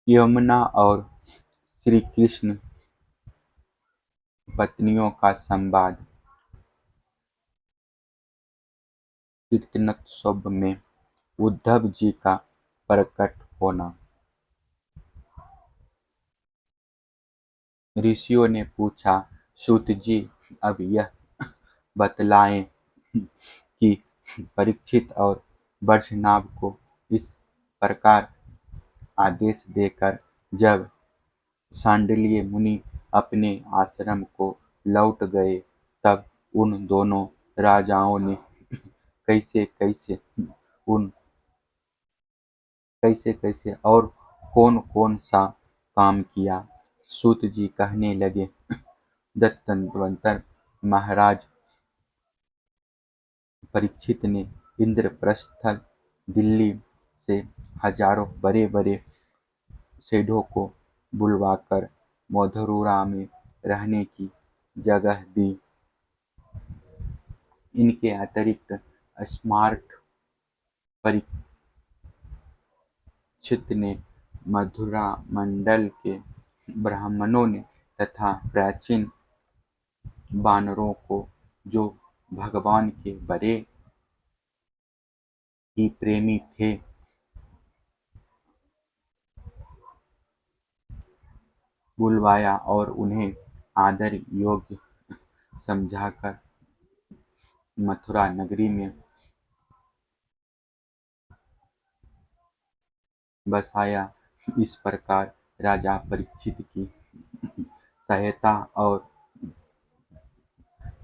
यमुना और श्री कृष्ण पत्नियों का संवाद। कीर्तनोत्सव में उद्धव जी का प्रकट होना। ऋषियों ने पूछा, सूत जी, अब यह बतलाएं कि परीक्षित और बर्षनाभ को इस प्रकार आदेश देकर जब शांडिल्य मुनि अपने आश्रम को लौट गए, तब उन दोनों राजाओं ने कैसे कैसे और कौन कौन सा काम किया। सूत जी कहने लगे, दत्तवंतर महाराज परीक्षित ने इंद्रप्रस्थ दिल्ली से हजारों बड़े बड़े सेठों को बुलवाकर मधुरा में रहने की जगह दी। इनके अतिरिक्त स्मार्ट परीक्षित ने मथुरा मंडल के ब्राह्मणों ने तथा प्राचीन वानरों को, जो भगवान के बड़े ही प्रेमी थे, बुलवाया और उन्हें आदर योग्य समझाकर मथुरा नगरी में बसाया। इस प्रकार राजा परीक्षित की सहायता और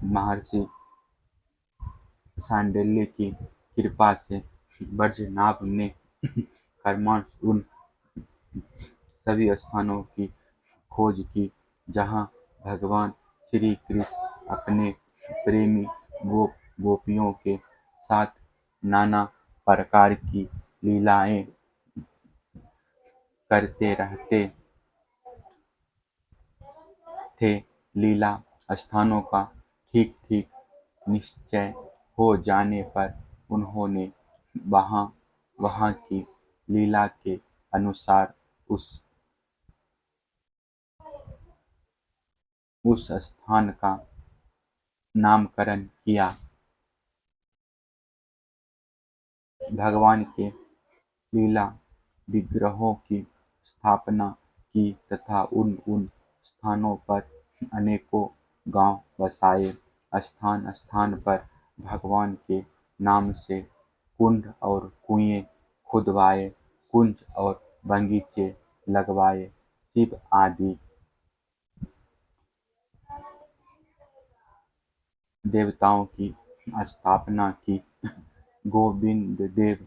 महर्षि शांडिल्य की कृपा से बज्रनाभ ने क्रमश उन सभी स्थानों की खोज की जहाँ भगवान श्री कृष्ण अपने प्रेमी गोपियों के साथ नाना प्रकार की लीलाएं करते रहते थे। लीला स्थानों का ठीक ठीक निश्चय हो जाने पर उन्होंने वहाँ वहाँ की लीला के अनुसार उस स्थान का नामकरण किया। भगवान के लीला विग्रहों की स्थापना की तथा उन उन स्थानों पर अनेकों गांव बसाए। स्थान स्थान पर भगवान के नाम से कुंड और कुएं खुदवाए, कुंज और बगीचे लगवाए। शिव आदि देवताओं की स्थापना की। गोविंद देव,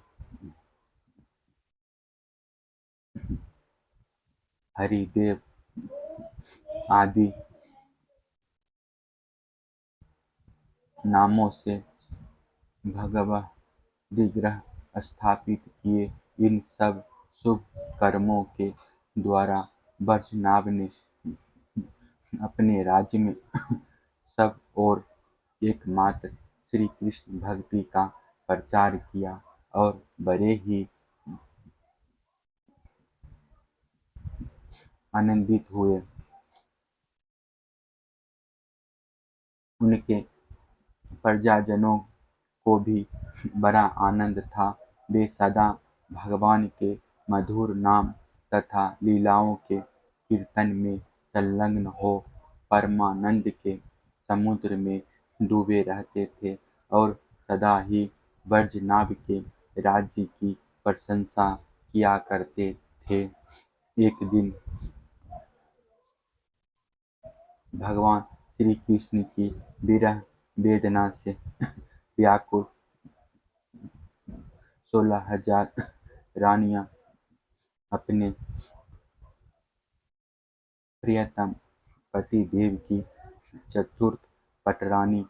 हरिदेव आदि नामों से भगवत विग्रह स्थापित किए। इन सब शुभ कर्मों के द्वारा बज्रनाभ ने अपने राज्य में सब और एकमात्र श्री कृष्ण भक्ति का प्रचार किया और बड़े ही आनंदित हुए। उनके प्रजाजनों को भी बड़ा आनंद था। वे सदा भगवान के मधुर नाम तथा लीलाओं के कीर्तन में संलग्न हो परमानंद के समुद्र में डूबे रहते थे और सदा ही बज्रनाभ के राज्य की प्रशंसा किया करते थे। एक दिन भगवान श्री कृष्ण की विरह वेदना से व्याकुल 16,000 रानियां अपने प्रियतम पति देव की चतुर्थ पटरानी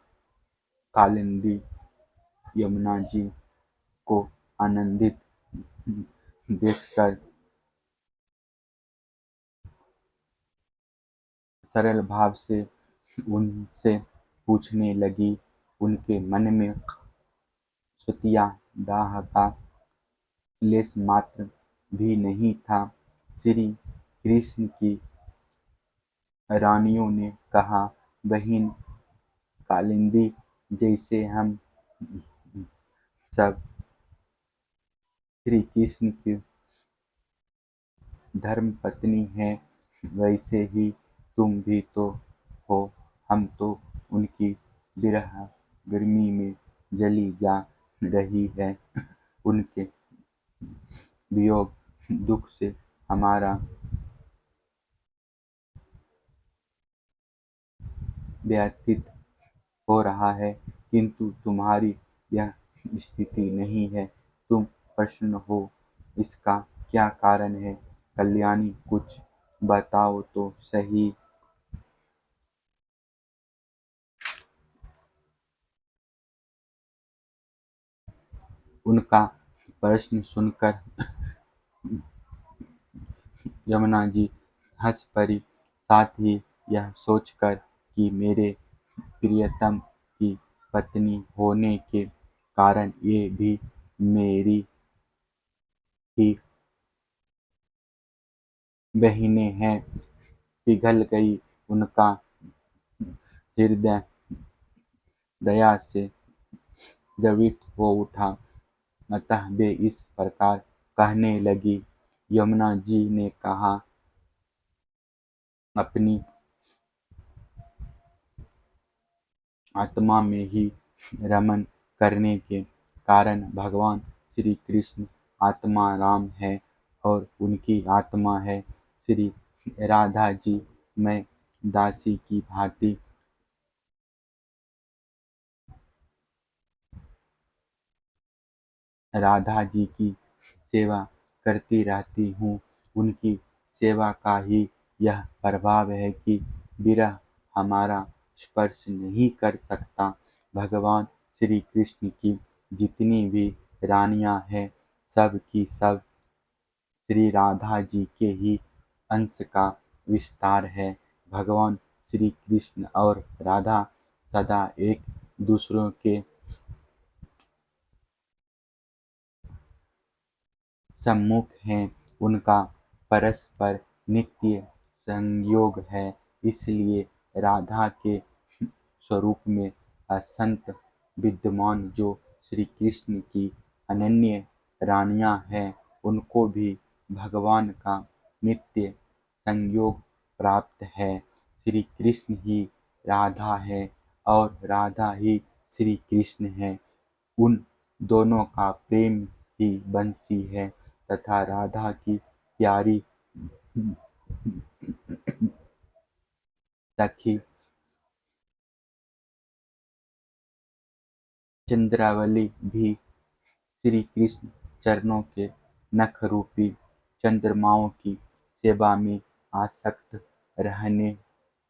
कालिंदी यमुना जी को आनंदित देखकर सरल भाव से उनसे पूछने लगी। उनके मन में स्तुतिया दाह का लेश मात्र भी नहीं था। श्री कृष्ण की रानियों ने कहा, बहन कालिंदी, जैसे हम सब श्री कृष्ण की धर्मपत्नी हैं, वैसे ही तुम भी तो हो। हम तो उनकी विरह गर्मी में जली जा रही है। उनके वियोग दुख से हमारा व्यतीत हो रहा है, किंतु तुम्हारी यह स्थिति नहीं है। तुम प्रसन्न हो, इसका क्या कारण है? कल्याणी, कुछ बताओ तो सही। उनका प्रश्न सुनकर यमुना जी हंस पड़ी, साथ ही यह सोचकर कि मेरे प्रियतम की पत्नी होने के कारण ये भी मेरी ही बहनें हैं, पिघल गई। उनका हृदय दया से द्रवित हो उठा, अतः वे इस प्रकार कहने लगी। यमुना जी ने कहा, अपनी आत्मा में ही रमन करने के कारण भगवान श्री कृष्ण आत्मा राम है और उनकी आत्मा है श्री राधा जी। मैं दासी की भांति राधा जी की सेवा करती रहती हूँ। उनकी सेवा का ही यह प्रभाव है कि विरह हमारा स्पर्श नहीं कर सकता। भगवान श्री कृष्ण की जितनी भी रानियां हैं, सब की सब श्री राधा जी के ही अंश का विस्तार है। भगवान श्री कृष्ण और राधा सदा एक दूसरों के सम्मुख हैं। उनका परस्पर नित्य संयोग है। इसलिए राधा के स्वरूप में असंत विद्यमान जो श्री कृष्ण की अनन्य रानियां हैं, उनको भी भगवान का नित्य संयोग प्राप्त है। श्री कृष्ण ही राधा है और राधा ही श्री कृष्ण है। उन दोनों का प्रेम ही बंसी है तथा राधा की प्यारी सखी चंद्रावली भी श्री कृष्ण चरणों के नख रूपी चंद्रमाओं की सेवा में आसक्त रहने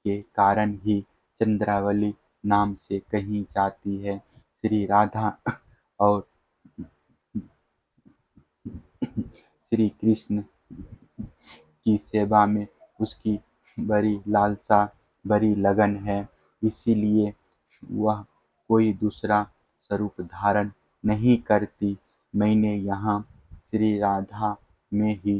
के कारण ही चंद्रावली नाम से कही जाती है। श्री राधा और श्री कृष्ण की सेवा में उसकी बड़ी लालसा, बड़ी लगन है। इसीलिए वह कोई दूसरा स्वरूप धारण नहीं करती। मैंने यहाँ श्री राधा में ही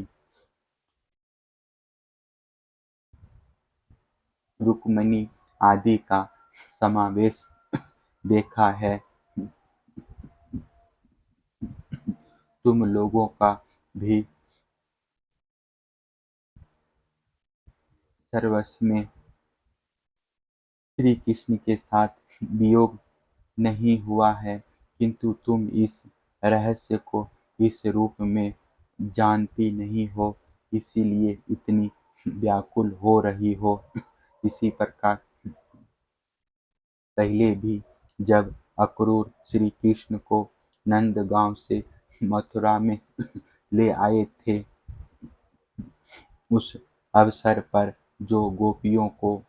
रुक्मिणी आदि का समावेश देखा है। तुम लोगों का भी सर्वस्व में श्री कृष्ण के साथ वियोग नहीं हुआ है, किंतु तुम इस रहस्य को इस रूप में जानती नहीं हो, इसीलिए इतनी व्याकुल हो रही हो। इसी प्रकार पहले भी जब अक्रूर श्री कृष्ण को नंदगांव से मथुरा में ले आए थे, उस अवसर पर जो गोपियों को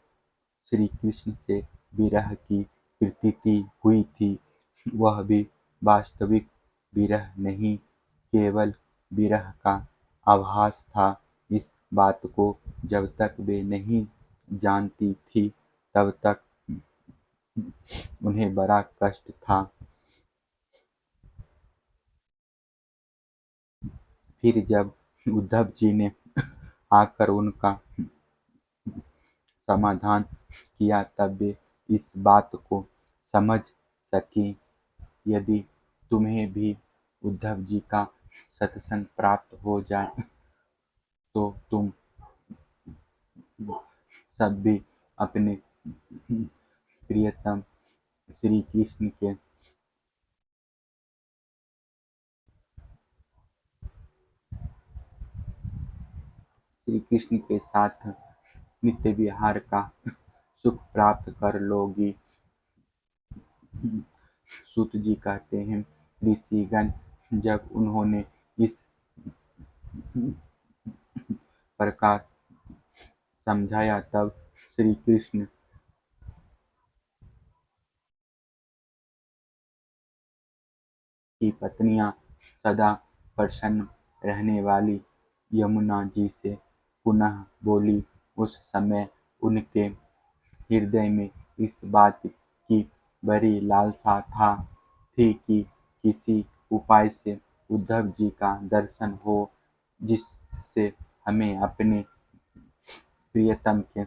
श्री कृष्ण से विरह की प्रतीति हुई थी, वह भी वास्तविक विरह नहीं, केवल विरह का आभास था। इस बात को जब तक वे नहीं जानती थी, तब तक उन्हें बड़ा कष्ट था। फिर जब उद्धव जी ने आकर उनका समाधान किया, तब वे इस बात को समझ सके। यदि तुम्हें भी उद्धव जी का सत्संग प्राप्त हो जाए तो तुम सब भी अपने प्रियतम श्री कृष्ण के साथ नित्य विहार का सुख प्राप्त कर लोगी। सूत जी कहते हैं, ऋषिगण जब उन्होंने इस प्रकार समझाया, तब श्री कृष्ण की पत्नियां सदा प्रसन्न रहने वाली यमुना जी से पुनः बोली। उस समय उनके हृदय में इस बात की बड़ी लालसा थी कि किसी उपाय से उद्धव जी का दर्शन हो, जिससे हमें अपने प्रियतम के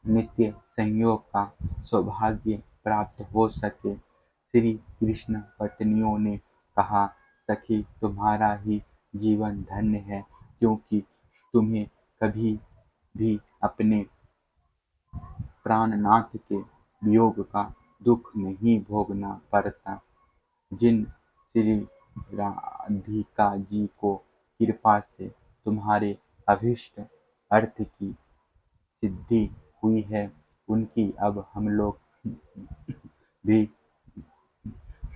नित्य संयोग का सौभाग्य प्राप्त हो सके। श्री कृष्ण पत्नियों ने कहा, सखी, तुम्हारा ही जीवन धन्य है, क्योंकि तुम्हें कभी भी अपने प्राणनाथ के वियोग का दुख नहीं भोगना पड़ता। जिन श्री राधिका जी को कृपा से तुम्हारे अभीष्ट अर्थ की सिद्धि हुई है, उनकी अब हम लोग भी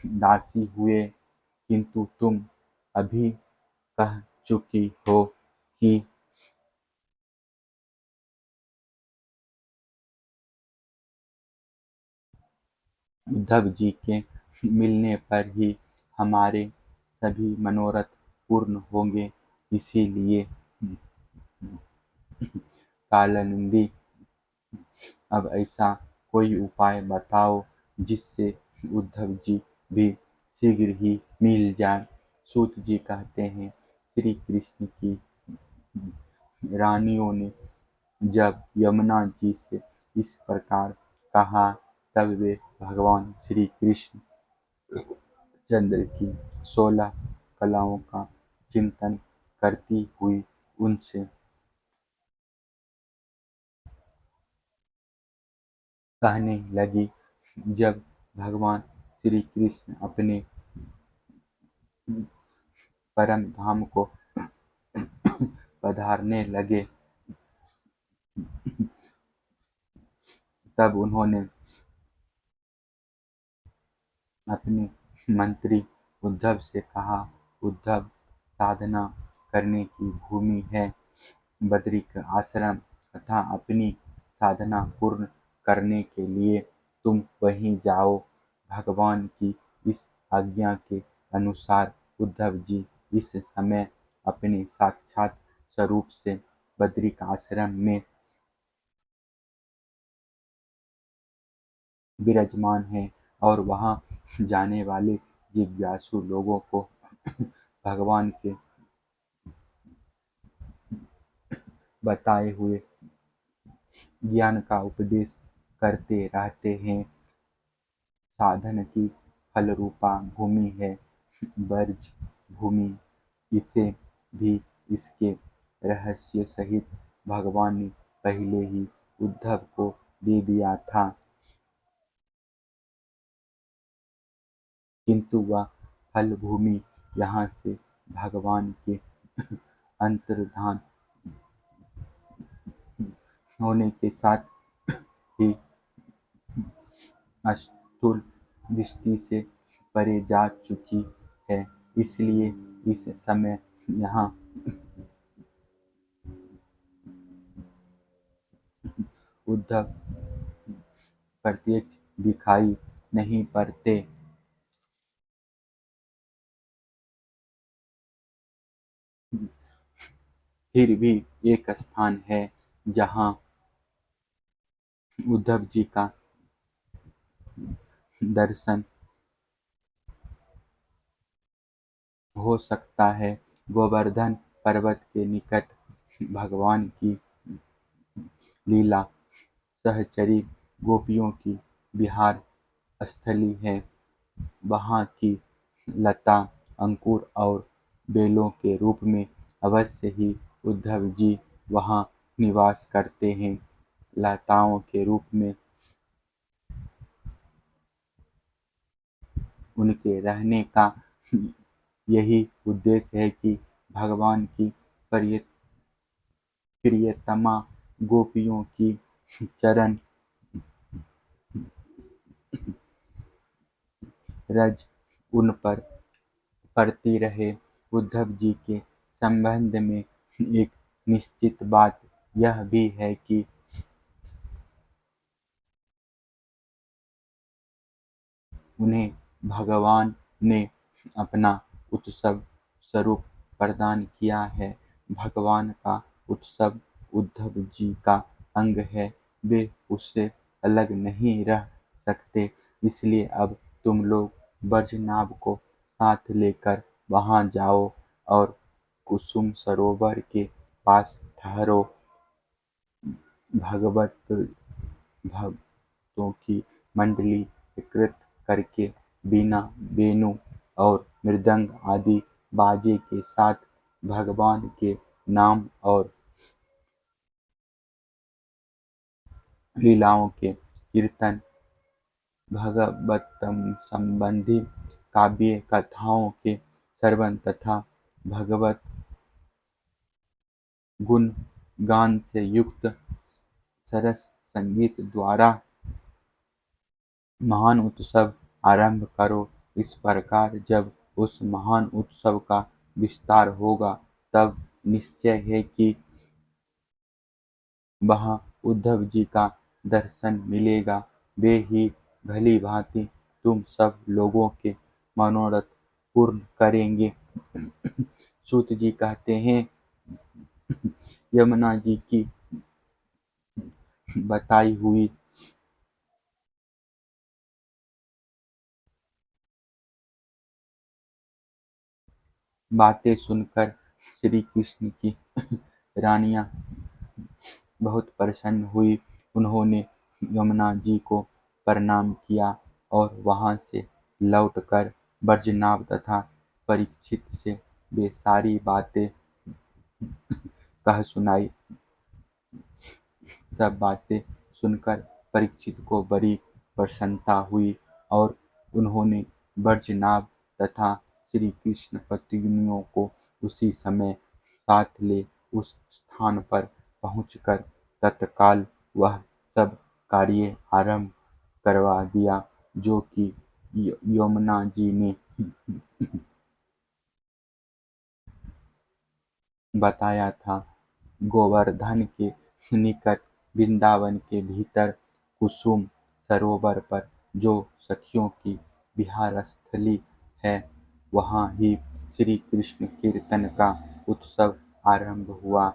दासी हुए। किंतु तुम अभी कह चुकी हो कि उद्धव जी के मिलने पर ही हमारे सभी मनोरथ पूर्ण होंगे। इसीलिए कालिंदी, अब ऐसा कोई उपाय बताओ जिससे उद्धव जी भी शीघ्र ही मिल जाए। सूत जी कहते हैं, श्री कृष्ण की रानियों ने जब यमुना जी से इस प्रकार कहा, तब वे भगवान श्री कृष्ण चंद्र की 16 कलाओं का चिंतन करती हुई उनसे कहने लगी। जब भगवान श्री कृष्ण अपने परम धाम को पधारने लगे, तब उन्होंने अपने मंत्री उद्धव से कहा, उद्धव, साधना करने की भूमि है बद्रिक आश्रम, तथा अपनी साधना पूर्ण करने के लिए तुम वहीं जाओ। भगवान की इस आज्ञा के अनुसार उद्धव जी इस समय अपने साक्षात स्वरूप से बद्रिक आश्रम में विराजमान है, और वहां जाने वाले जिज्ञासु लोगों को भगवान के बताए हुए ज्ञान का उपदेश करते रहते हैं। साधन की फलरूपा भूमि है ब्रज भूमि। इसे भी इसके रहस्य सहित भगवान ने पहले ही उद्धव को दे दिया था, किंतु वह फल भूमि यहाँ से भगवान के अंतर्धान होने के साथ ही स्थूल दृष्टि से परे जा चुकी है। इसलिए इस समय यहाँ उद्धव प्रत्यक्ष दिखाई नहीं पड़ते। फिर भी एक स्थान है जहाँ उद्धव जी का दर्शन हो सकता है। गोवर्धन पर्वत के निकट भगवान की लीला सहचरी गोपियों की विहार स्थली है। वहाँ की लता अंकुर और बेलों के रूप में अवश्य ही उद्धव जी वहाँ निवास करते हैं। लताओं के रूप में उनके रहने का यही उद्देश्य है कि भगवान की प्रियतमा गोपियों की चरण रज उन पर पड़ती रहे। उद्धव जी के संबंध में एक निश्चित बात यह भी है कि उन्हें भगवान ने अपना उत्सव स्वरूप प्रदान किया है। भगवान का उत्सव उद्धव जी का अंग है, वे उससे अलग नहीं रह सकते। इसलिए अब तुम लोग ब्रजनाभ को साथ लेकर वहाँ जाओ और कुसुम सरोवर के पास ठहरो। भगवत भक्तों की मंडली एकत्रित करके वीणा, वेणु और मृदंग आदि बाजे के साथ भगवान के नाम और लीलाओं के कीर्तन, भागवतम संबंधी काव्य कथाओं के श्रवण तथा भगवत गुण गान से युक्त सरस संगीत द्वारा महान उत्सव आरंभ करो। इस प्रकार जब उस महान उत्सव का विस्तार होगा, तब निश्चय है कि वहाँ उद्धव जी का दर्शन मिलेगा। वे ही भली भांति तुम सब लोगों के मनोरथ पूर्ण करेंगे। सूत जी कहते हैं, यमुना जी की बताई हुई बातें सुनकर श्री कृष्ण की रानियां बहुत प्रसन्न हुई। उन्होंने यमुना जी को प्रणाम किया और वहां से लौटकर ब्रजनाभ तथा परीक्षित से वे सारी बातें कह सुनाई। सब बातें सुनकर परीक्षित को बड़ी प्रसन्नता हुई और उन्होंने ब्रजनाभ तथा श्री कृष्ण पत्नियों को उसी समय साथ ले उस स्थान पर पहुंचकर तत्काल वह सब कार्य आरंभ करवा दिया जो कि यमुना जी ने बताया था। गोवर्धन के निकट वृंदावन के भीतर कुसुम सरोवर पर जो सखियों की विहार स्थली है, वहाँ ही श्री कृष्ण कीर्तन का उत्सव आरंभ हुआ।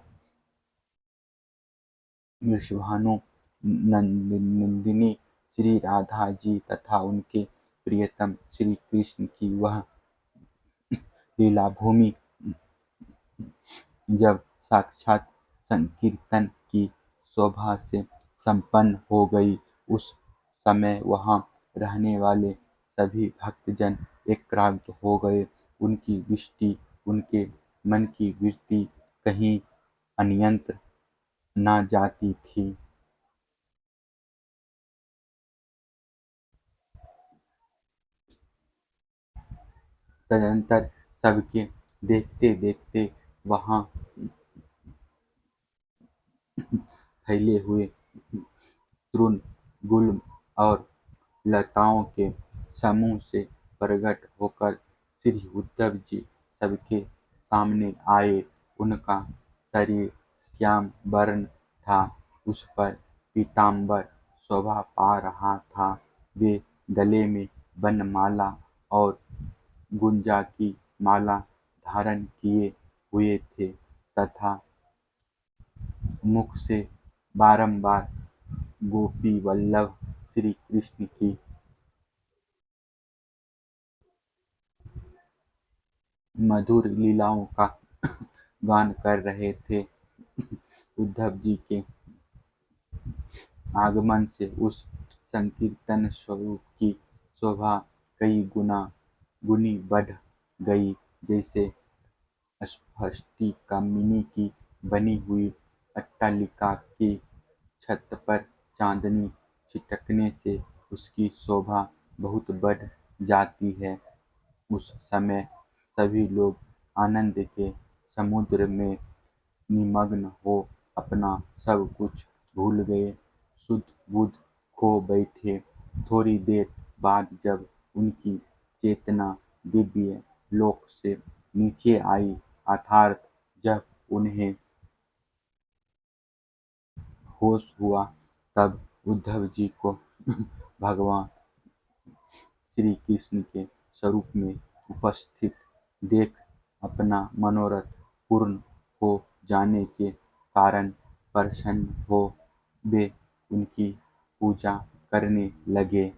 वृषभानु नंदिनी श्री राधा जी तथा उनके प्रियतम श्री कृष्ण की वह लीला भूमि जब साक्षात संकीर्तन की शोभा से संपन्न हो गई, उस समय वहाँ रहने वाले सभी भक्तजन एकाग्र हो गए। उनकी दृष्टि, उनके मन की वृत्ति कहीं अन्यत्र न जाती थी। तदंतर सबके देखते देखते वहाँ फैले हुए तृण, गुल्म और लताओं के समूह से प्रकट होकर श्री उद्धव जी सबके सामने आए। उनका शरीर श्याम वर्ण था, उस पर पीताम्बर शोभा पा रहा था। वे गले में वनमाला और गुंजा की माला धारण किए हुए थे तथा मुख से बारंबार गोपी वल्लभ श्री कृष्ण की मधुर लीलाओं का गान कर रहे थे। उद्धव जी के आगमन से उस संकीर्तन स्वरूप की शोभा कई गुनी बढ़ गई। जैसे स्फटिकमणि की बनी हुई अट्टालिका की छत पर चांदनी छिटकने से उसकी शोभा बहुत बढ़ जाती है। उस समय सभी लोग आनंद के समुद्र में निमग्न हो अपना सब कुछ भूल गए, सुध बुध खो बैठे। थोड़ी देर बाद जब उनकी चेतना दिव्य लोक से नीचे आई, अर्थात जब उन्हें होश हुआ, तब उद्धव जी को भगवान श्री कृष्ण के स्वरूप में उपस्थित देख अपना मनोरथ पूर्ण हो जाने के कारण प्रसन्न हो वे उनकी पूजा करने लगे।